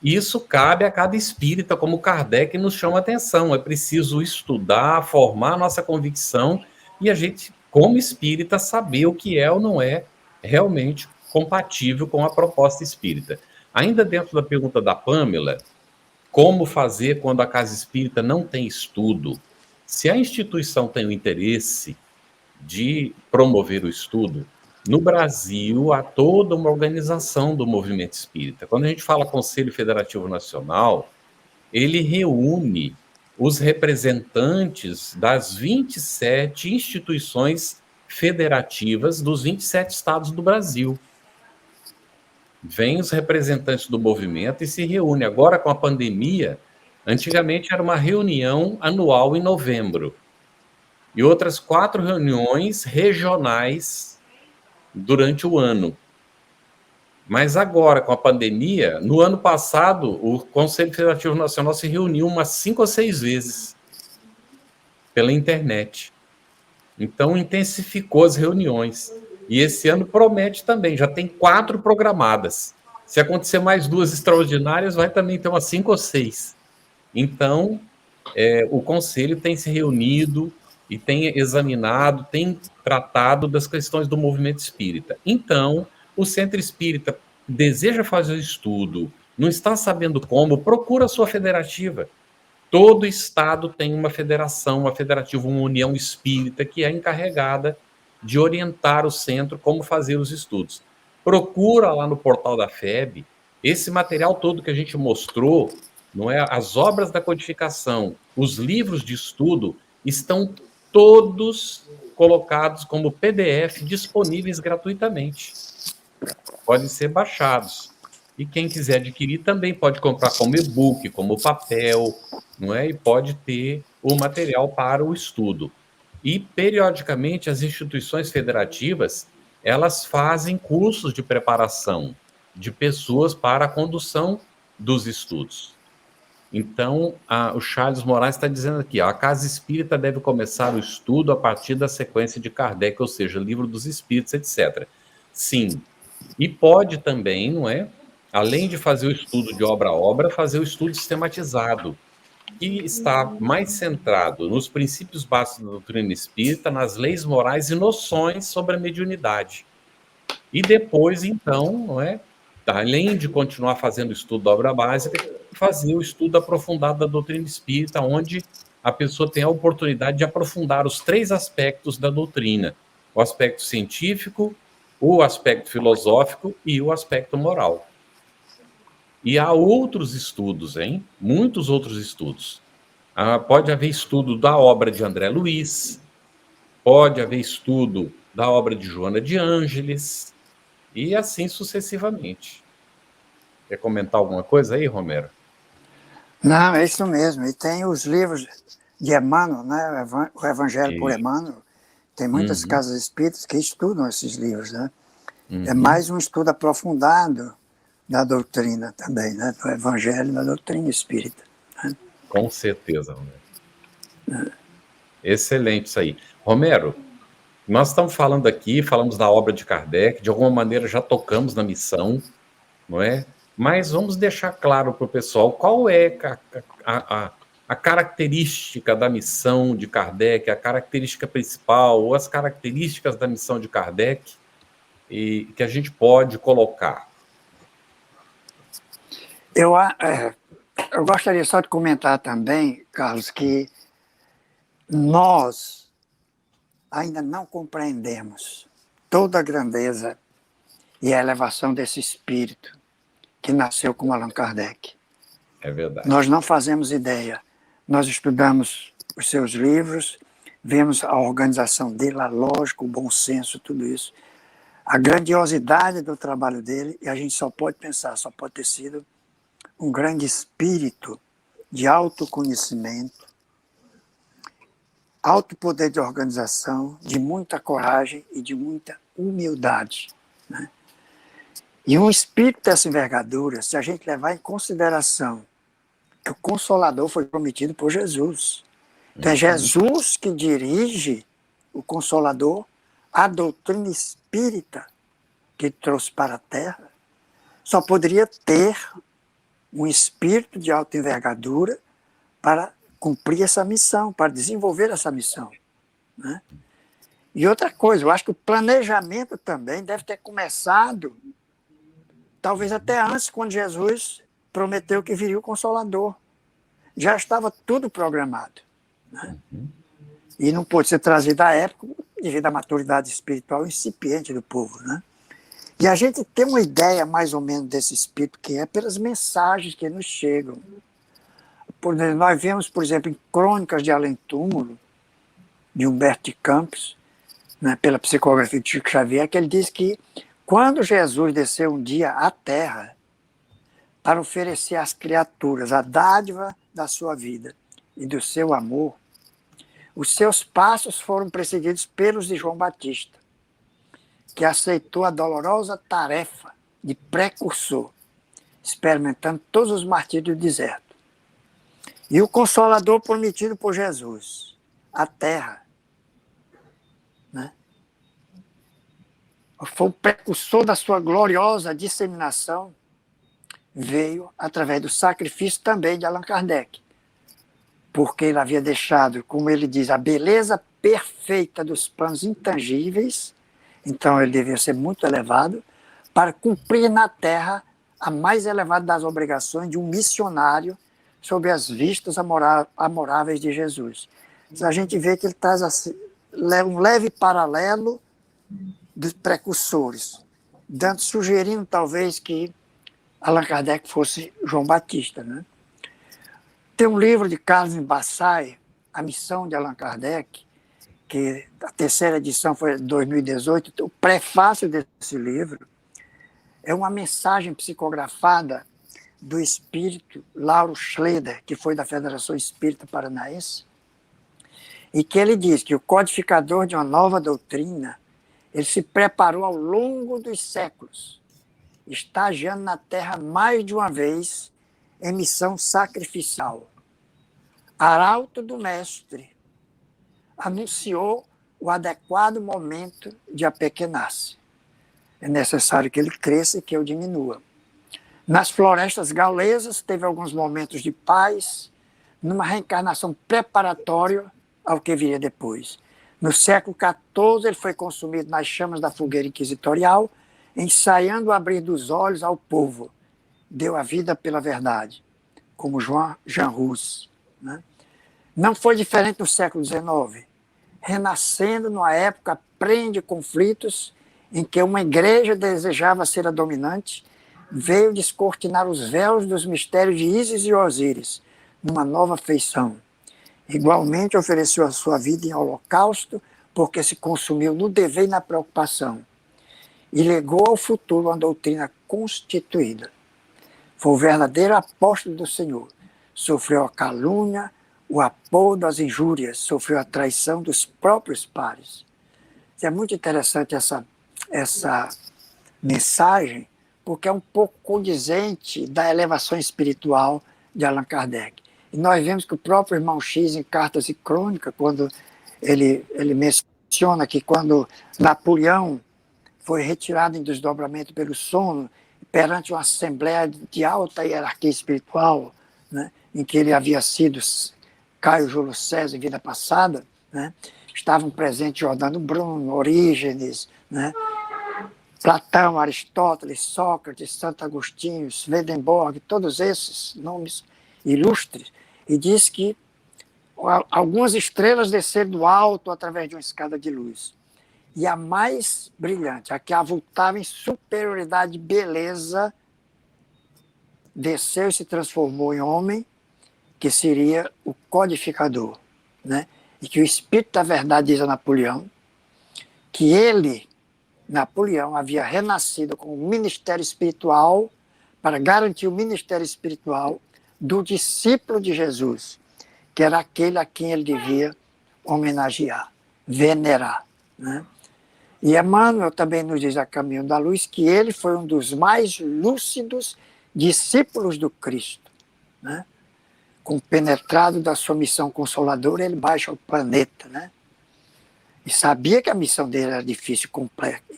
Isso cabe a cada espírita, como Kardec nos chama a atenção. É preciso estudar, formar a nossa convicção e a gente, como espírita, saber o que é ou não é realmente compatível com a proposta espírita. Ainda dentro da pergunta da Pamela, como fazer quando a casa espírita não tem estudo? Se a instituição tem o interesse de promover o estudo, no Brasil há toda uma organização do movimento espírita. Quando a gente fala Conselho Federativo Nacional, ele reúne os representantes das 27 instituições federativas dos 27 estados do Brasil. Vêm os representantes do movimento e se reúne. Agora, com a pandemia, antigamente era uma reunião anual em novembro. E outras 4 reuniões regionais durante o ano. Mas agora, com a pandemia, no ano passado, o Conselho Federativo Nacional se reuniu umas 5 ou 6 vezes pela internet. Então, intensificou as reuniões. E esse ano promete também, já tem 4 programadas. Se acontecer mais 2 extraordinárias, vai também ter umas 5 ou 6. Então, o Conselho tem se reunido e tem examinado, tem tratado das questões do movimento espírita. Então, o Centro Espírita deseja fazer o estudo, não está sabendo como, procura a sua federativa. Todo estado tem uma federação, uma federativa, uma união espírita que é encarregada de orientar o centro como fazer os estudos. Procura lá no portal da FEB, esse material todo que a gente mostrou, não é? As obras da codificação, os livros de estudo, estão todos colocados como PDF disponíveis gratuitamente. Podem ser baixados. E quem quiser adquirir também pode comprar como e-book, como papel, não é? E pode ter o material para o estudo. E, periodicamente, as instituições federativas, elas fazem cursos de preparação de pessoas para a condução dos estudos. Então, o Charles Moraes está dizendo aqui, a Casa Espírita deve começar o estudo a partir da sequência de Kardec, ou seja, Livro dos Espíritos, etc. Sim, e pode também, não é? Além de fazer o estudo de obra a obra, fazer o estudo sistematizado, que está mais centrado nos princípios básicos da doutrina espírita, nas leis morais e noções sobre a mediunidade. E depois, então, não é? Além de continuar fazendo o estudo da obra básica, fazer o estudo aprofundado da doutrina espírita, onde a pessoa tem a oportunidade de aprofundar os 3 aspectos da doutrina: o aspecto científico, o aspecto filosófico e o aspecto moral. E há outros estudos, hein? Muitos outros estudos. Pode haver estudo da obra de André Luiz, pode haver estudo da obra de Joana de Ângeles, e assim sucessivamente. Quer comentar alguma coisa aí, Romero? Não, é isso mesmo. E tem os livros de Emmanuel, né? O Evangelho por Emmanuel. Tem muitas casas espíritas que estudam esses livros, né? É mais um estudo aprofundado da doutrina também, né? Do Evangelho e da doutrina espírita. Né? Com certeza, Romero. Excelente isso aí. Romero, nós estamos falando aqui, falamos da obra de Kardec, de alguma maneira já tocamos na missão, não é? Mas vamos deixar claro para o pessoal qual é a característica da missão de Kardec, a característica principal, ou as características da missão de Kardec, e que a gente pode colocar. Eu gostaria só de comentar também, Carlos, que nós ainda não compreendemos toda a grandeza e a elevação desse espírito que nasceu com Allan Kardec. É verdade. Nós não fazemos ideia. Nós estudamos os seus livros, vemos a organização dele, a lógica, o bom senso, tudo isso. A grandiosidade do trabalho dele, e a gente só pode pensar, só pode ter sido um grande espírito de autoconhecimento, alto poder de organização, de muita coragem e de muita humildade. Né? E um espírito dessa envergadura, se a gente levar em consideração que o Consolador foi prometido por Jesus. Então é Jesus que dirige o Consolador, a doutrina espírita que trouxe para a Terra, só poderia ter um espírito de alta envergadura para cumprir essa missão, para desenvolver essa missão. Né? E outra coisa, eu acho que o planejamento também deve ter começado, talvez até antes, quando Jesus prometeu que viria o Consolador. Já estava tudo programado. Né? E não pôde ser trazido à época devido à maturidade espiritual incipiente do povo. Né? E a gente tem uma ideia mais ou menos desse espírito que é pelas mensagens que nos chegam. Nós vemos, por exemplo, em Crônicas de Além Túmulo, de Humberto de Campos, né, pela psicografia de Chico Xavier, que ele diz que quando Jesus desceu um dia à Terra para oferecer às criaturas a dádiva da sua vida e do seu amor, os seus passos foram precedidos pelos de João Batista, que aceitou a dolorosa tarefa de precursor, experimentando todos os martírios do deserto. E o Consolador prometido por Jesus, a Terra, né? Foi o precursor da sua gloriosa disseminação, veio através do sacrifício também de Allan Kardec, porque ele havia deixado, como ele diz, a beleza perfeita dos planos intangíveis, então ele devia ser muito elevado, para cumprir na terra a mais elevada das obrigações de um missionário sob as vistas amoráveis de Jesus. A gente vê que ele traz assim, um leve paralelo dos precursores, sugerindo talvez que Allan Kardec fosse João Batista, né? Tem um livro de Carlos Embassai, A Missão de Allan Kardec, que a terceira edição foi de 2018. O prefácio desse livro é uma mensagem psicografada do espírito Lauro Schleder, que foi da Federação Espírita Paranaense, e que ele diz que o codificador de uma nova doutrina, ele se preparou ao longo dos séculos, estagiando na Terra mais de uma vez em missão sacrificial. Arauto do Mestre anunciou o adequado momento de apequenar-se. É necessário que ele cresça e que eu diminua. Nas florestas gaulesas, teve alguns momentos de paz, numa reencarnação preparatória ao que viria depois. No século XIV, ele foi consumido nas chamas da fogueira inquisitorial, ensaiando o abrir dos olhos ao povo. Deu a vida pela verdade, como Jean Rus, né? Não foi diferente no século XIX. Renascendo numa época prene de conflitos, em que uma igreja desejava ser a dominante, veio descortinar os véus dos mistérios de Ísis e Osíris, numa nova feição. Igualmente ofereceu a sua vida em holocausto, porque se consumiu no dever e na preocupação, e legou ao futuro uma doutrina constituída. Foi o verdadeiro apóstolo do Senhor. Sofreu a calúnia, o apodo, as injúrias, sofreu a traição dos próprios pares. É muito interessante essa mensagem, porque é um pouco condizente da elevação espiritual de Allan Kardec. E nós vemos que o próprio irmão X, em Cartas e Crônica, quando ele menciona que quando Napoleão foi retirado em desdobramento pelo sono, perante uma assembleia de alta hierarquia espiritual, né, em que ele havia sido Caio Júlio César em vida passada, né, estavam presentes Giordano Bruno, Orígenes, né, Platão, Aristóteles, Sócrates, Santo Agostinho, Swedenborg, todos esses nomes ilustres, e diz que algumas estrelas desceram do alto através de uma escada de luz. E a mais brilhante, a que avultava em superioridade de beleza, desceu e se transformou em homem, que seria o codificador, né? E que o Espírito da Verdade diz a Napoleão que ele, Napoleão, havia renascido com o ministério espiritual para garantir o ministério espiritual do discípulo de Jesus, que era aquele a quem ele devia homenagear, venerar, né? E Emmanuel também nos diz a Caminho da Luz que ele foi um dos mais lúcidos discípulos do Cristo, né? Compenetrado da sua missão consoladora, ele baixa ao planeta, né? E sabia que a missão dele era difícil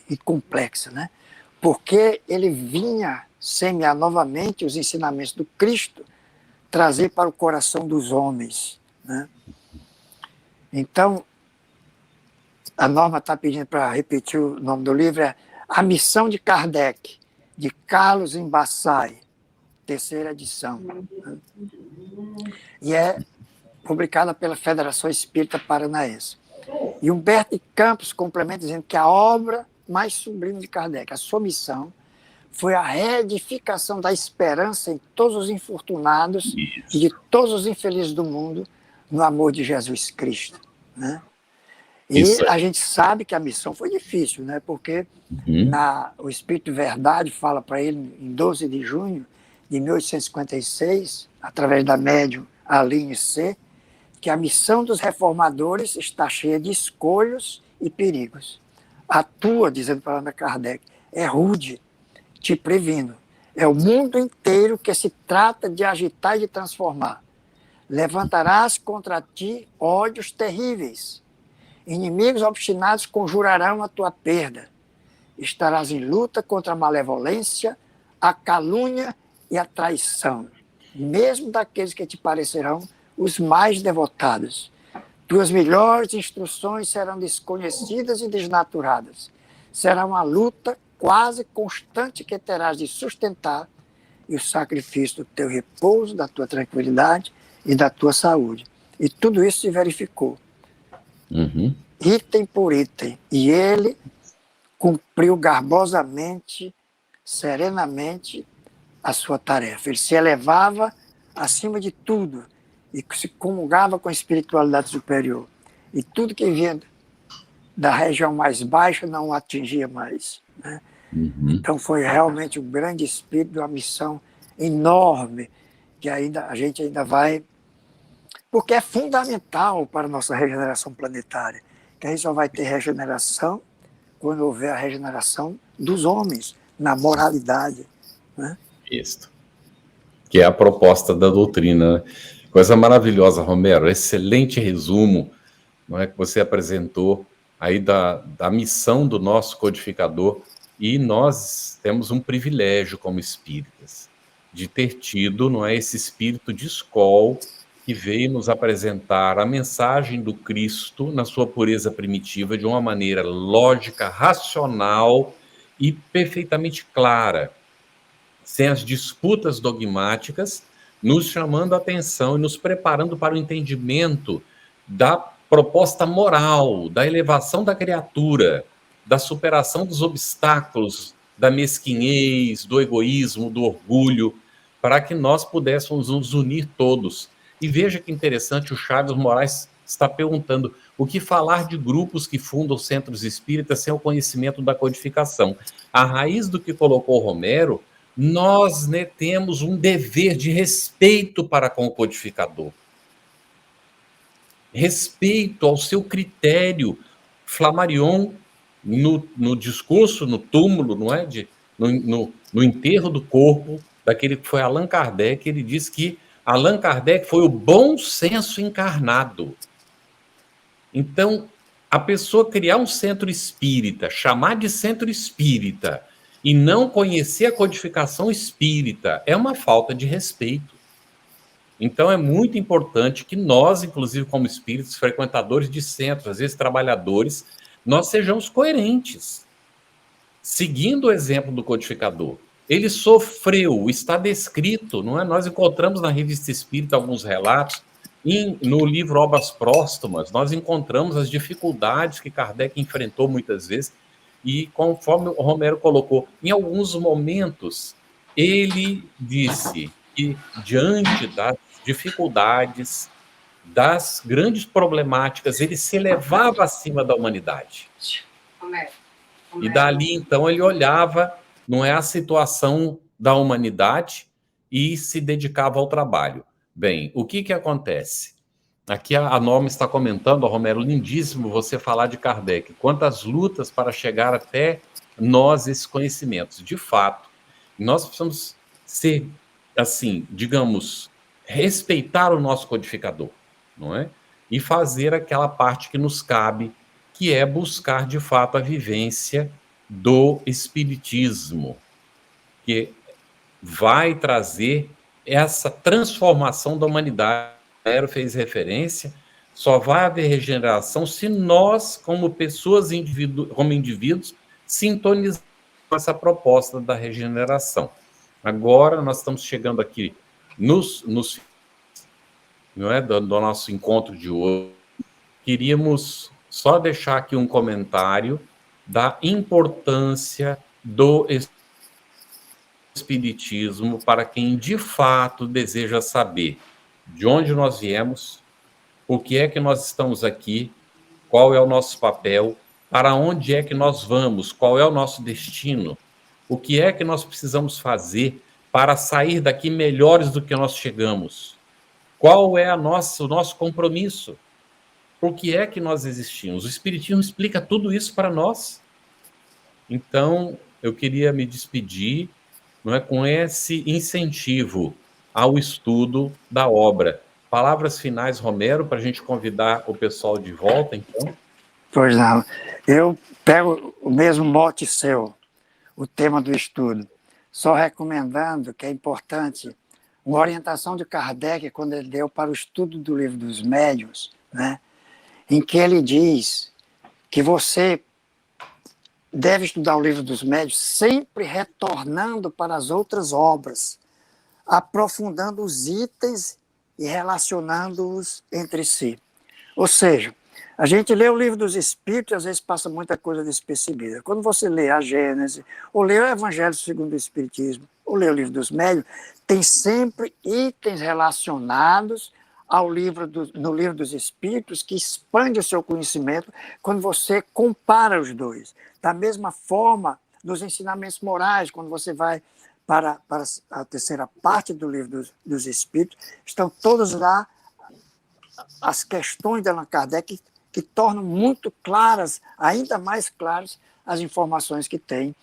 e complexa, né? Porque ele vinha semear novamente os ensinamentos do Cristo, trazer para o coração dos homens, né? Então, a Norma está pedindo para repetir o nome do livro, é A Missão de Kardec, de Carlos Embassai, terceira edição, né? E é publicada pela Federação Espírita Paranaense. E Humberto Campos complementa dizendo que a obra mais sublime de Kardec, a sua missão, foi a reedificação da esperança em todos os infortunados e de todos os infelizes do mundo no amor de Jesus Cristo, né? E a gente sabe que a missão foi difícil, né? Porque o Espírito de Verdade fala para ele em 12 de junho de 1856, através da médium Aline C., que a missão dos reformadores está cheia de escolhos e perigos. A tua, dizendo para Allan Kardec, é rude, te previno. É o mundo inteiro que se trata de agitar e de transformar. Levantarás contra ti ódios terríveis. Inimigos obstinados conjurarão a tua perda. Estarás em luta contra a malevolência, a calúnia e a traição, mesmo daqueles que te parecerão os mais devotados. Tuas melhores instruções serão desconhecidas e desnaturadas. Será uma luta quase constante que terás de sustentar e o sacrifício do teu repouso, da tua tranquilidade e da tua saúde. E tudo isso se verificou, item por item. E ele cumpriu garbosamente, serenamente, a sua tarefa. Ele se elevava acima de tudo e se comungava com a espiritualidade superior. E tudo que vinha da região mais baixa não o atingia mais, né? Então foi realmente um grande espírito, uma missão enorme, que a gente ainda vai... Porque é fundamental para a nossa regeneração planetária, que a gente só vai ter regeneração quando houver a regeneração dos homens, na moralidade, né? Isso. Que é a proposta da doutrina, né? Coisa maravilhosa, Romero, excelente resumo, não é, que você apresentou aí da missão do nosso codificador, e nós temos um privilégio como espíritas, de ter tido, não é, esse espírito de escola que veio nos apresentar a mensagem do Cristo na sua pureza primitiva de uma maneira lógica, racional e perfeitamente clara, sem as disputas dogmáticas, nos chamando a atenção e nos preparando para o entendimento da proposta moral, da elevação da criatura, da superação dos obstáculos, da mesquinhez, do egoísmo, do orgulho, para que nós pudéssemos nos unir todos. E veja que interessante, o Chaves Moraes está perguntando o que falar de grupos que fundam centros espíritas sem o conhecimento da codificação. A raiz do que colocou Romero, nós, né, temos um dever de respeito para com o codificador. Respeito ao seu critério. Flammarion, no discurso, no túmulo, não é? No enterro do corpo daquele que foi Allan Kardec, ele diz que Allan Kardec foi o bom senso encarnado. Então, a pessoa criar um centro espírita, chamar de centro espírita, e não conhecer a codificação espírita, é uma falta de respeito. Então, é muito importante que nós, inclusive como espíritos, frequentadores de centros, às vezes trabalhadores, nós sejamos coerentes, seguindo o exemplo do codificador. Ele sofreu, está descrito, não é? Nós encontramos na Revista Espírita alguns relatos, no livro Obras Póstumas, nós encontramos as dificuldades que Kardec enfrentou muitas vezes, e conforme o Romero colocou, em alguns momentos, ele disse que, diante das dificuldades, das grandes problemáticas, ele se elevava acima da humanidade. E dali, então, ele olhava, não é, a situação da humanidade e se dedicava ao trabalho. Bem, o que acontece? Aqui a Norma está comentando, Romero, lindíssimo você falar de Kardec. Quantas lutas para chegar até nós esses conhecimentos. De fato, nós precisamos ser, assim, digamos, respeitar o nosso codificador, não é? E fazer aquela parte que nos cabe, que é buscar, de fato, a vivência do espiritismo, que vai trazer essa transformação da humanidade. Romero fez referência, só vai haver regeneração se nós, como pessoas, como indivíduos, sintonizarmos com essa proposta da regeneração. Agora, nós estamos chegando aqui não é, do nosso encontro de hoje. Queríamos só deixar aqui um comentário da importância do espiritismo para quem de fato deseja saber de onde nós viemos, por que é que nós estamos aqui, qual é o nosso papel, para onde é que nós vamos, qual é o nosso destino, o que é que nós precisamos fazer para sair daqui melhores do que nós chegamos, qual é o nosso compromisso, por que é que nós existimos. O Espiritismo explica tudo isso para nós. Então, eu queria me despedir, não é, com esse incentivo ao estudo da obra. Palavras finais, Romero, para a gente convidar o pessoal de volta, então. Pois não. Eu pego o mesmo mote seu, o tema do estudo, só recomendando que é importante uma orientação de Kardec, quando ele deu para o estudo do Livro dos Médiuns, né, em que ele diz que você deve estudar o Livro dos Médiuns sempre retornando para as outras obras, aprofundando os itens e relacionando-os entre si. Ou seja, a gente lê o Livro dos Espíritos e às vezes passa muita coisa despercebida. Quando você lê a Gênese, ou lê o Evangelho segundo o Espiritismo, ou lê o Livro dos Médiuns, tem sempre itens relacionados no Livro dos Espíritos que expande o seu conhecimento quando você compara os dois. Da mesma forma, nos ensinamentos morais, quando você vai para a terceira parte do Livro dos Espíritos, estão todos lá as questões de Allan Kardec que tornam muito claras, ainda mais claras, as informações que tem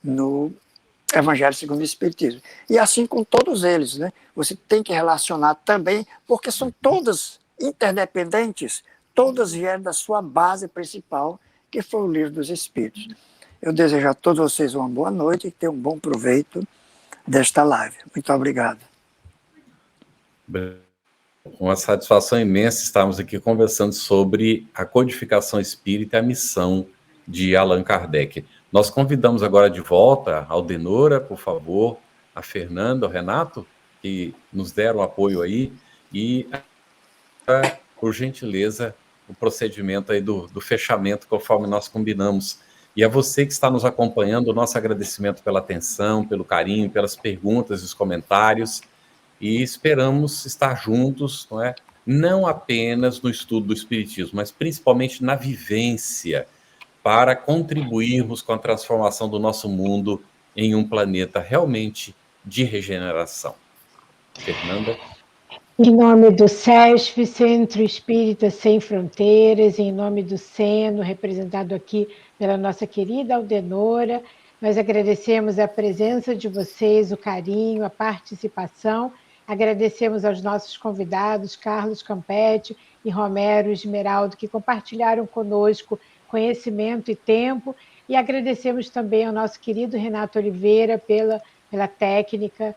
no Evangelho segundo o Espiritismo. E assim com todos eles, né? Você tem que relacionar também, porque são todas interdependentes, todas vieram da sua base principal, que foi o Livro dos Espíritos. Eu desejo a todos vocês uma boa noite e tenham um bom proveito desta live. Muito obrigado. Uma satisfação imensa estarmos aqui conversando sobre a codificação espírita e a missão de Allan Kardec. Nós convidamos agora de volta a Aldenora, por favor, a Fernanda, o Renato, que nos deram apoio aí, e, por gentileza, o procedimento aí do fechamento, conforme nós combinamos. E a você que está nos acompanhando, o nosso agradecimento pela atenção, pelo carinho, pelas perguntas e os comentários, e esperamos estar juntos, não é? Não apenas no estudo do Espiritismo, mas principalmente na vivência, para contribuirmos com a transformação do nosso mundo em um planeta realmente de regeneração. Fernanda? Em nome do SESF, Centro Espírita Sem Fronteiras, em nome do SENO, representado aqui pela nossa querida Aldenora, nós agradecemos a presença de vocês, o carinho, a participação, agradecemos aos nossos convidados, Carlos Campetti e Romero Esmeraldo, que compartilharam conosco conhecimento e tempo, e agradecemos também ao nosso querido Renato Oliveira pela técnica.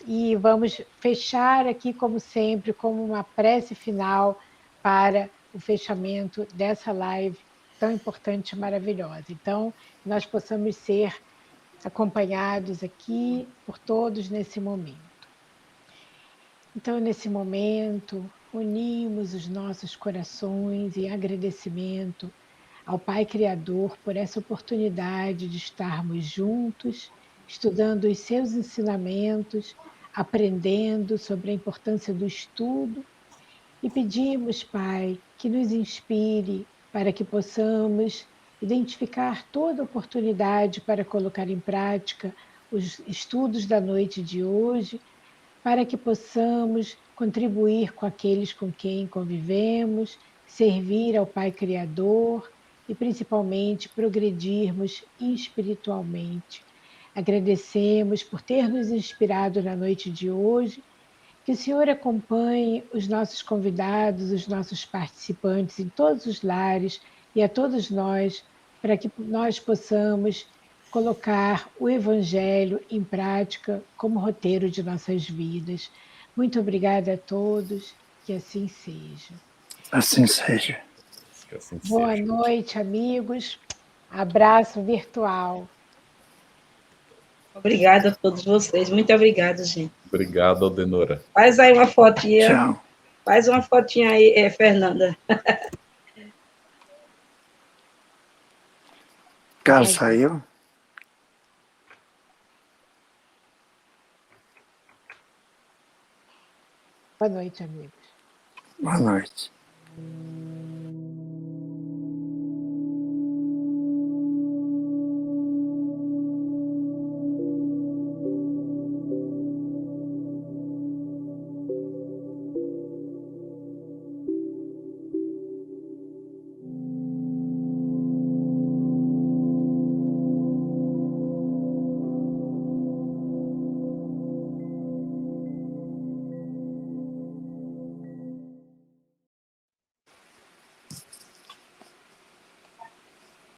E vamos fechar aqui, como sempre, como uma prece final para o fechamento dessa live tão importante e maravilhosa. Então, nós possamos ser acompanhados aqui por todos nesse momento. Então, nesse momento, unimos os nossos corações em agradecimento ao Pai Criador por essa oportunidade de estarmos juntos, estudando os seus ensinamentos, aprendendo sobre a importância do estudo, e pedimos, Pai, que nos inspire para que possamos identificar toda oportunidade para colocar em prática os estudos da noite de hoje, para que possamos contribuir com aqueles com quem convivemos, servir ao Pai Criador e, principalmente, progredirmos espiritualmente. Agradecemos por ter nos inspirado na noite de hoje. Que o Senhor acompanhe os nossos convidados, os nossos participantes em todos os lares e a todos nós, para que nós possamos colocar o Evangelho em prática como roteiro de nossas vidas. Muito obrigada a todos, que assim seja. Assim seja. Que assim Boa seja. noite, amigos. Abraço virtual. Obrigada a todos vocês. Muito obrigada, gente. Obrigado, Aldenora. Faz aí uma fotinha. Tchau. Faz uma fotinha aí, Fernanda. Carlos saiu? Boa noite, amigos. Boa noite.